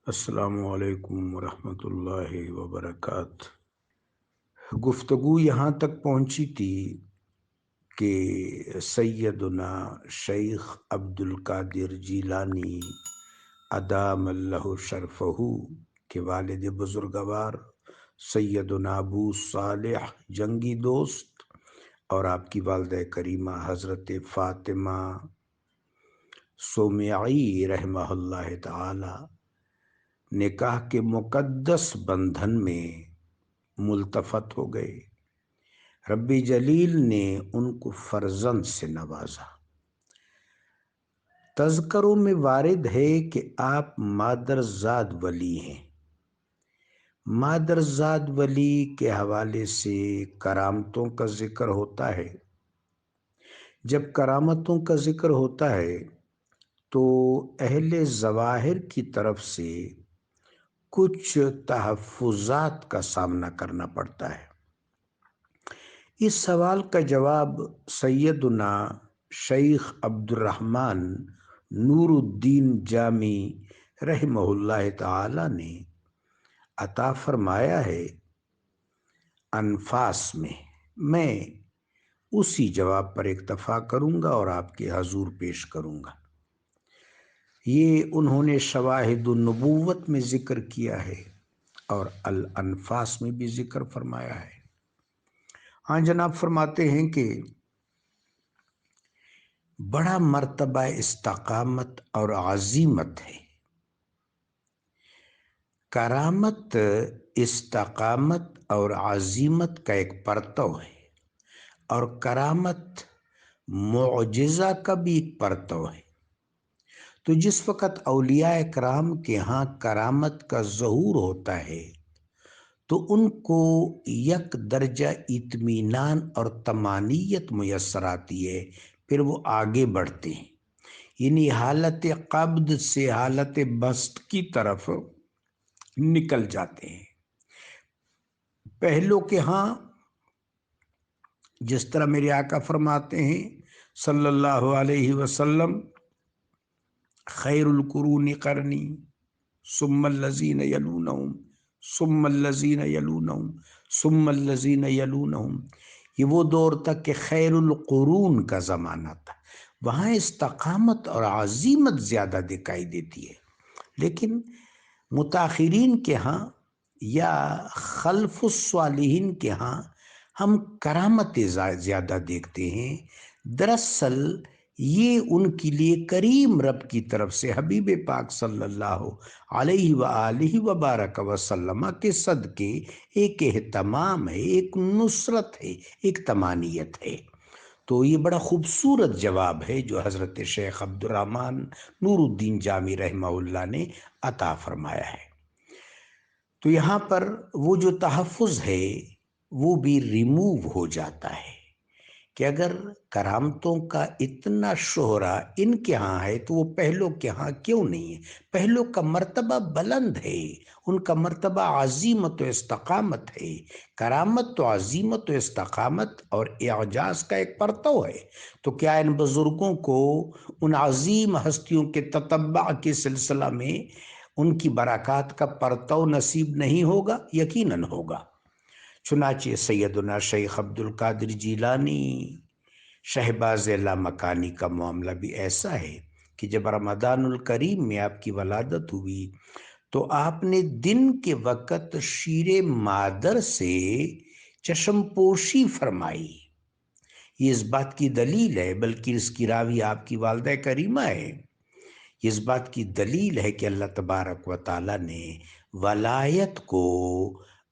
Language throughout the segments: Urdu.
السلام علیکم ورحمۃ اللہ وبرکاتہ۔ گفتگو یہاں تک پہنچی تھی کہ سیدنا شیخ عبد القادر جیلانی ادام اللہ شرفہ کے والد بزرگوار سیدنا ابو صالح جنگی دوست اور آپ کی والدہ کریمہ حضرت فاطمہ سومیعی رحمہ اللہ تعالی نکاح کے مقدس بندھن میں ملتفت ہو گئے۔ رب جلیل نے ان کو فرزند سے نوازا۔ تذکروں میں وارد ہے کہ آپ مادرزاد ولی ہیں۔ مادرزاد ولی کے حوالے سے کرامتوں کا ذکر ہوتا ہے۔ جب کرامتوں کا ذکر ہوتا ہے تو اہل ظواہر کی طرف سے کچھ تحفظات کا سامنا کرنا پڑتا ہے۔ اس سوال کا جواب سیدنا شیخ عبد الرحمن نور الدین جامی رحمہ اللہ تعالی نے عطا فرمایا ہے انفاس میں۔ میں اسی جواب پر اکتفا کروں گا اور آپ کے حضور پیش کروں گا۔ یہ انہوں نے شواہد النبوت میں ذکر کیا ہے اور الانفاس میں بھی ذکر فرمایا ہے۔ ہاں جناب فرماتے ہیں کہ بڑا مرتبہ استقامت اور عزیمت ہے۔ کرامت استقامت اور عزیمت کا ایک پرتو ہے، اور کرامت معجزہ کا بھی ایک پرتو ہے۔ تو جس وقت اولیاء کرام کے ہاں کرامت کا ظہور ہوتا ہے تو ان کو یک درجہ اطمینان اور طمانینت میسر آتی ہے، پھر وہ آگے بڑھتے ہیں، یعنی حالت قبض سے حالت بسط کی طرف نکل جاتے ہیں۔ پہلو کے ہاں جس طرح میرے آقا فرماتے ہیں صلی اللہ علیہ وسلم، خیر القرون قرنی ثم الذین یلونہم ثم الذین یلونہم ثم الذین یلونہم، یہ وہ دور تک کہ خیر القرون کا زمانہ تھا، وہاں استقامت اور عزیمت زیادہ دکھائی دیتی ہے۔ لیکن متاخرین کے ہاں یا خلف الصالحین کے ہاں ہم کرامت زیادہ دیکھتے ہیں۔ دراصل یہ ان کے لیے کریم رب کی طرف سے حبیب پاک صلی اللہ علیہ وآلہ وبارک وسلم کے صدقے ایک اہتمام ہے، ایک نصرت ہے، ایک طمانینت ہے۔ تو یہ بڑا خوبصورت جواب ہے جو حضرت شیخ عبد الرحمن نور الدین جامی رحمہ اللہ نے عطا فرمایا ہے۔ تو یہاں پر وہ جو تحفظ ہے وہ بھی ریموو ہو جاتا ہے کہ اگر کرامتوں کا اتنا شہرہ ان کے ہاں ہے تو وہ پہلوں کے ہاں کیوں نہیں ہے؟ پہلوں کا مرتبہ بلند ہے، ان کا مرتبہ عظیمت و استقامت ہے۔ کرامت تو عظیمت و استقامت اور اعجاز کا ایک پرتو ہے۔ تو کیا ان بزرگوں کو ان عظیم ہستیوں کے تتبع کے سلسلہ میں ان کی برکات کا پرتو نصیب نہیں ہوگا؟ یقیناً ہوگا۔ چنانچہ سیدنا شیخ عبد القادر جیلانی شہباز لامکانی کا معاملہ بھی ایسا ہے کہ جب رمضان الکریم میں آپ کی ولادت ہوئی تو آپ نے دن کے وقت شیر مادر سے چشم پوشی فرمائی۔ یہ اس بات کی دلیل ہے، بلکہ اس کی راوی آپ کی والدہ کریمہ ہے، یہ اس بات کی دلیل ہے کہ اللہ تبارک و تعالیٰ نے ولایت کو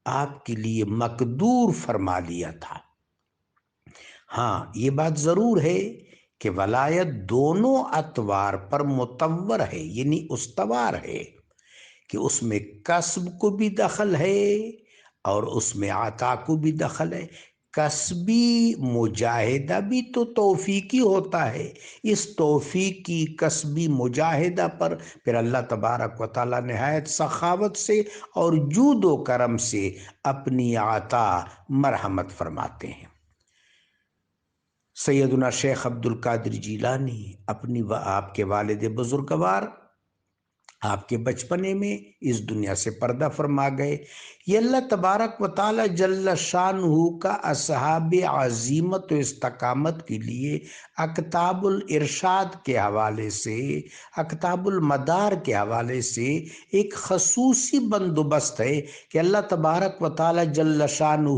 آپ کے لیے مقدور فرما لیا تھا۔ ہاں یہ بات ضرور ہے کہ ولایت دونوں اطوار پر متور ہے، یعنی استوار ہے، کہ اس میں کسب کو بھی دخل ہے اور اس میں عطا کو بھی دخل ہے۔ کسبی مجاہدہ بھی تو توفیقی ہوتا ہے، اس توفیقی کسبی مجاہدہ پر پھر اللہ تبارک و تعالیٰ نہایت سخاوت سے اور جود و کرم سے اپنی عطا مرحمت فرماتے ہیں۔ سیدنا شیخ عبد القادر جیلانی اپنی و آپ کے والد بزرگوار آپ کے بچپنے میں اس دنیا سے پردہ فرما گئے۔ یہ اللہ تبارک و تعالی جل شانہ کا اصحاب عزیمت و استقامت کے لیے اکتاب الارشاد کے حوالے سے، اکتاب المدار کے حوالے سے ایک خصوصی بندوبست ہے کہ اللہ تبارک و تعالی جل شانہ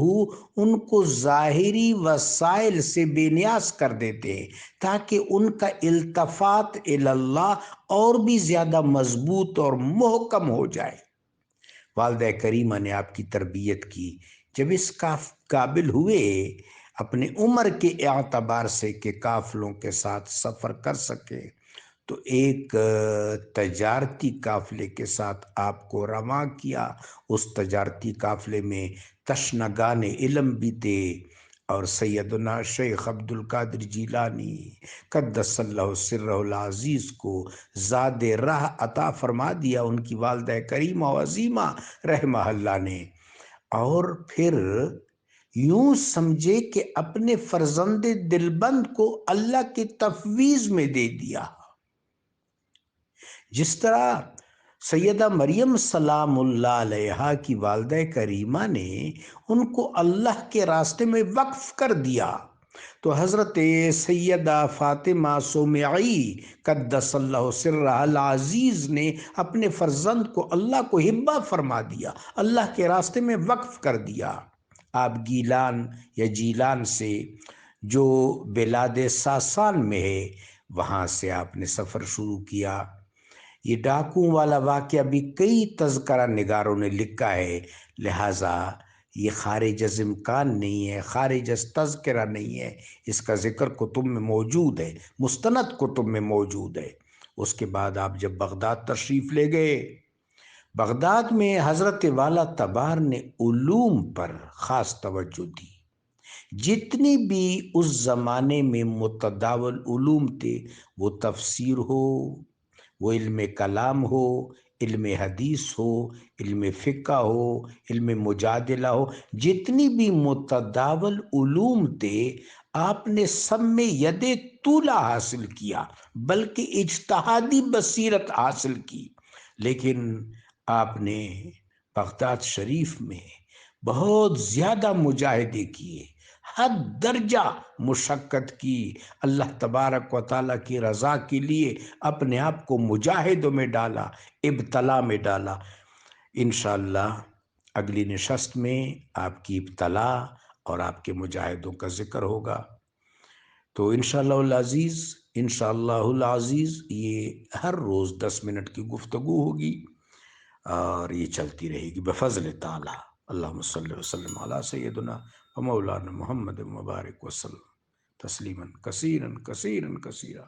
ان کو ظاہری وسائل سے بے نیاز کر دیتے ہیں تاکہ ان کا التفات اللہ اور بھی زیادہ مضبوط اور محکم ہو جائے۔ والدہ کریمہ نے آپ کی تربیت کی، جب اس قابل ہوئے اپنے عمر کے اعتبار سے کہ قافلوں کے ساتھ سفر کر سکے، تو ایک تجارتی قافلے کے ساتھ آپ کو رواں کیا۔ اس تجارتی قافلے میں تشنگان علم بھی تھے، اور سیدنا شیخ عبد القادر جیلانی قدس اللہ سرہ العزیز کو زاد راہ عطا فرما دیا ان کی والدہ کریمہ و عظیمہ رحمہ اللہ نے۔ اور پھر یوں سمجھے کہ اپنے فرزند دلبند کو اللہ کے تفویض میں دے دیا۔ جس طرح سیدہ مریم سلام اللہ علیہا کی والدہ کریمہ نے ان کو اللہ کے راستے میں وقف کر دیا، تو حضرت سیدہ فاطمہ سومعی قدس اللہ سرہ العزیز نے اپنے فرزند کو اللہ کو ہبہ فرما دیا، اللہ کے راستے میں وقف کر دیا۔ آپ گیلان یا جیلان سے جو بلاد ساسان میں ہے، وہاں سے آپ نے سفر شروع کیا۔ یہ ڈاکوں والا واقعہ بھی کئی تذکرہ نگاروں نے لکھا ہے، لہٰذا یہ خارج از امکان نہیں ہے، خارج از تذکرہ نہیں ہے، اس کا ذکر کتب میں موجود ہے، مستند کتب میں موجود ہے۔ اس کے بعد آپ جب بغداد تشریف لے گئے، بغداد میں حضرت والا تبار نے علوم پر خاص توجہ دی۔ جتنی بھی اس زمانے میں متداول علوم تھے، وہ تفسیر ہو، وہ علم کلام ہو، علم حدیث ہو، علم فقہ ہو، علم مجادلہ ہو، جتنی بھی متداول علوم تھے، آپ نے سب میں ید طولہ حاصل کیا، بلکہ اجتہادی بصیرت حاصل کی۔ لیکن آپ نے بغداد شریف میں بہت زیادہ مجاہدے کیے، حد درجہ مشقت کی، اللہ تبارک و تعالیٰ کی رضا کے لیے اپنے آپ کو مجاہدوں میں ڈالا، ابتلا میں ڈالا۔ انشاءاللہ اگلی نشست میں آپ کی ابتلا اور آپ کے مجاہدوں کا ذکر ہوگا۔ تو انشاءاللہ العزیز، انشاءاللہ العزیز یہ ہر روز 10 منٹ کی گفتگو ہوگی، اور یہ چلتی رہے گی بفضل تعالی۔ اللہم صلی وسلم علی سیدنا و مولانا محمد مبارک وسلم تسلیما کثیرا کثیرا کثیرا۔